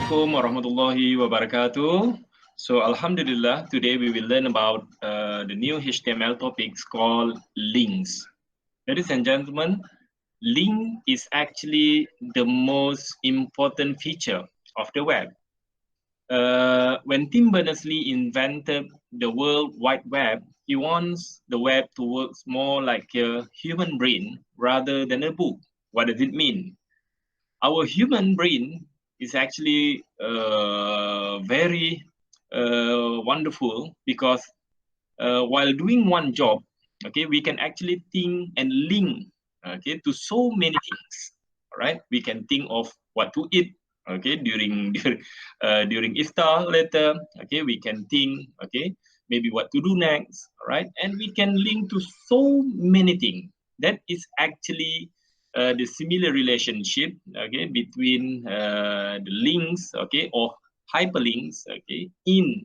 Assalamualaikum warahmatullahi wabarakatuh. So Alhamdulillah, today we will learn about the new HTML topics called links. Ladies and gentlemen, link is actually the most important feature of the web. When Tim Berners-Lee invented the World Wide Web, he wants the web to work more like a human brain rather than a book. What does it mean? Our human brain is actually very wonderful because while doing one job, okay, we can actually think and link, okay, to so many things. All right, we can think of what to eat, okay, during iftar later. Okay, we can think, okay, maybe what to do next. All right, and we can link to so many things. That is actually the similar relationship, okay, between the links, okay, or hyperlinks, okay, in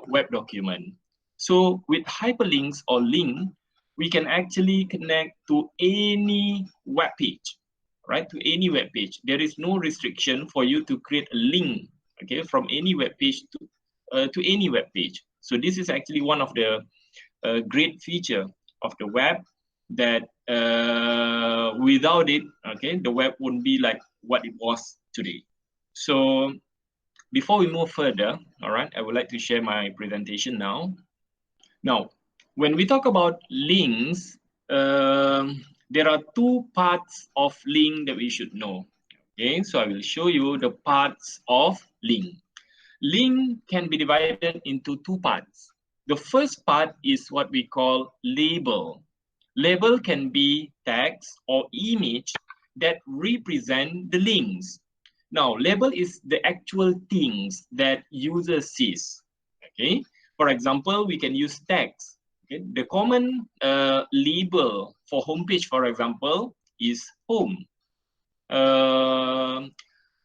web document. So with hyperlinks or link, we can actually connect to any web page, right? To any web page. There is no restriction for you to create a link, okay, from any web page to any web page. So this is actually one of the great feature of the web that without it, okay, the web wouldn't be like what it was today. So before we move further, all right, I would like to share my presentation now. Now, when we talk about links, there are two parts of link that we should know. Okay, so I will show you the parts of link. Link can be divided into two parts. The first part is what we call label. Label can be text or image that represent the links. Now, label is the actual things that user sees. Okay, for example, we can use text. Okay? The common label for homepage, for example, is home.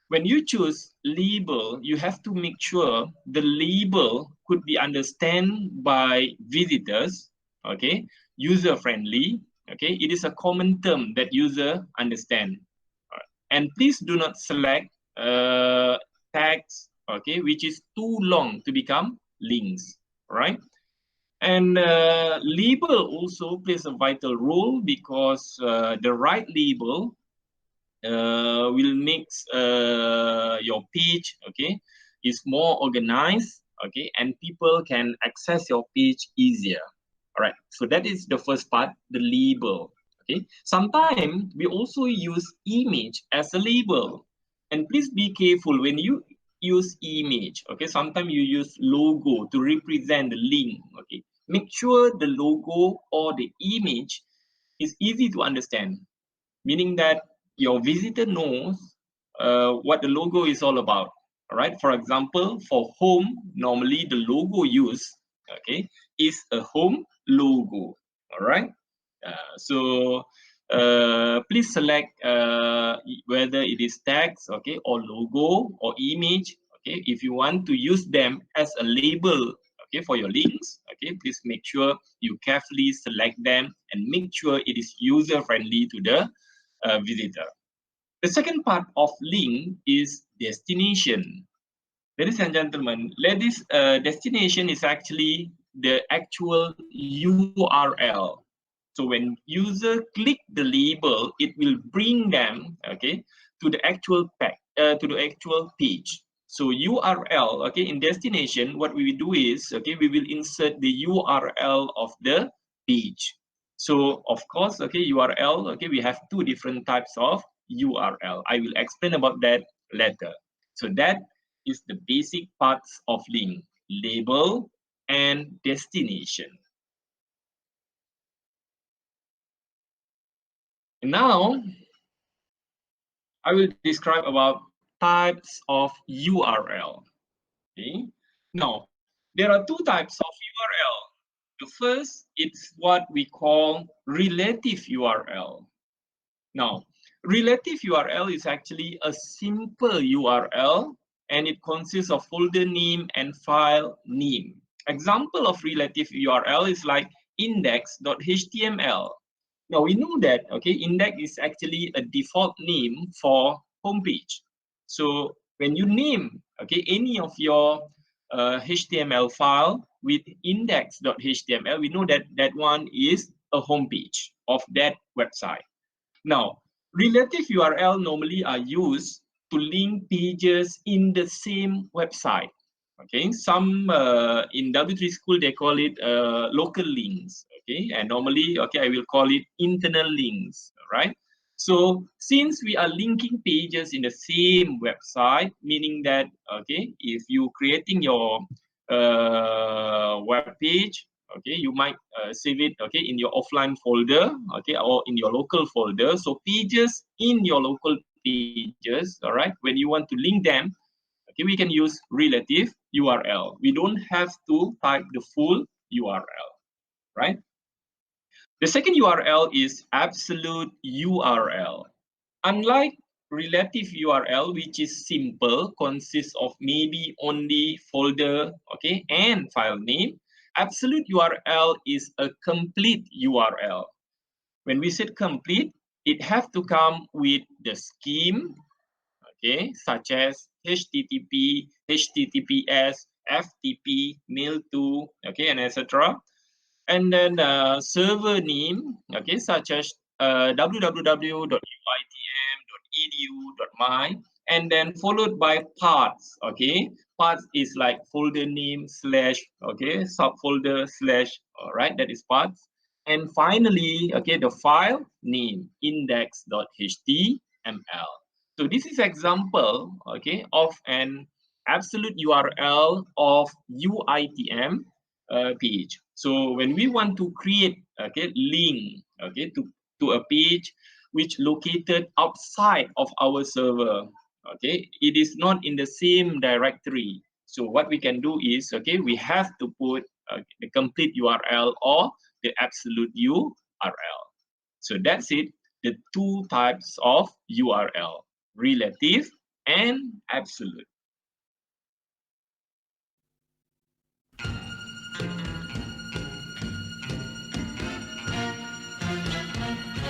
When you choose label, you have to make sure the label could be understood by visitors, okay, user-friendly, okay. It is a common term that user understand. And please do not select text, okay, which is too long to become links, right? And label also plays a vital role because the right label will make your page, okay, is more organized, okay, and people can access your page easier. All right, so that is the first part, the label. Okay, sometimes we also use image as a label, and please be careful when you use image. Okay, sometimes you use logo to represent the link. Okay, make sure the logo or the image is easy to understand, meaning that your visitor knows what the logo is all about. All right. For example, for home, normally the logo used, okay, is a home logo. All right. Please select whether it is text, okay, or logo or image. Okay, if you want to use them as a label, okay, for your links, okay, please make sure you carefully select them and make sure it is user friendly to the visitor. The second part of link is destination. Ladies and gentlemen, destination is actually the actual URL. So when user click the label, it will bring them, okay, to the actual page. So URL, okay, in destination, what we will do is, okay, we will insert the URL of the page. So of course, okay, URL, okay, we have two different types of URL. I will explain about that later. So that is the basic parts of link, label and destination. And now, I will describe about types of URL. Okay. Now, there are two types of URL. The first, it's what we call relative URL. Now, relative URL is actually a simple URL and it consists of folder name and file name. Example of relative URL is like index.html. Now we know that, okay, index is actually a default name for homepage. So when you name, okay, any of your HTML file with index.html, we know that that one is a home page of that website. Now, relative URL normally are used to link pages in the same website. Okay, some in W3 School they call it local links. Okay, and normally, okay, I will call it internal links. Right. So since we are linking pages in the same website, meaning that, okay, if you creating your web page, okay, you might save it, okay, in your offline folder, okay, or in your local folder. So pages in your local pages, all right, when you want to link them, okay, we can use relative URL. We don't have to type the full URL, right? The second URL is absolute URL. Unlike relative URL, which is simple, consists of maybe only folder, okay, and file name, absolute URL is a complete URL. When we said complete, it have to come with the scheme, okay, such as HTTP, HTTPS, FTP, mail to, okay, and etc. And then server name, okay, such as www.uitm.edu.my, and then followed by paths, okay. Paths is like folder name slash, okay, subfolder slash, all right, that is paths. And finally, okay, the file name index.html. So this is example, okay, of an absolute URL of UITM page. So when we want to create, okay, link, okay, to a page which located outside of our server, okay, it is not in the same directory. So what we can do is, okay, we have to put the complete URL or the absolute URL. So that's it, the two types of URL, relative and absolute.